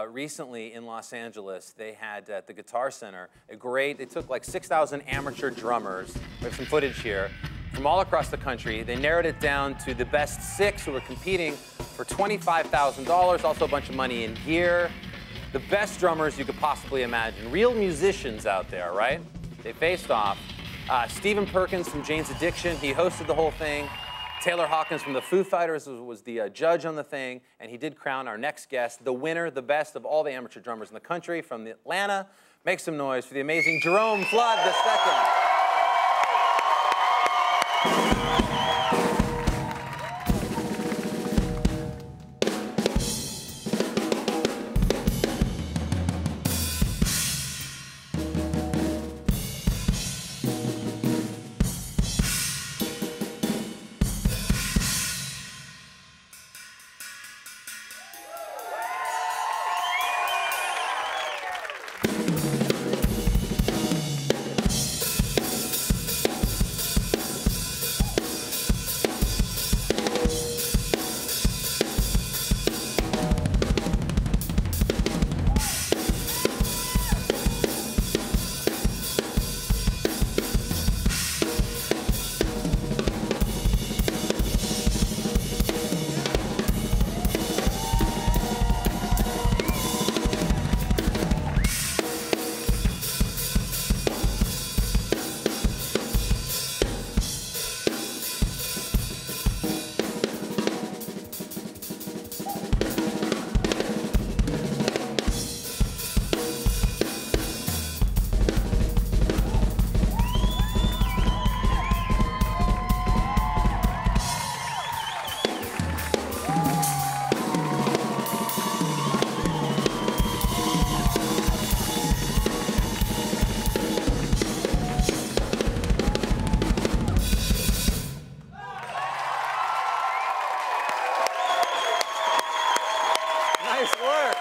recently in Los Angeles, they had at the Guitar Center they took like 6,000 amateur drummers. We have some footage here from all across the country. They narrowed it down to the best 6 who were competing for $25,000, also a bunch of money in gear. The best drummers you could possibly imagine. Real musicians out there, right? They faced off. Stephen Perkins from Jane's Addiction, he hosted the whole thing. Taylor Hawkins from the Foo Fighters was the judge on the thing, and he did crown our next guest, the winner, the best of all the amateur drummers in the country from Atlanta. Make some noise for the amazing Jerome Flood II. Nice work.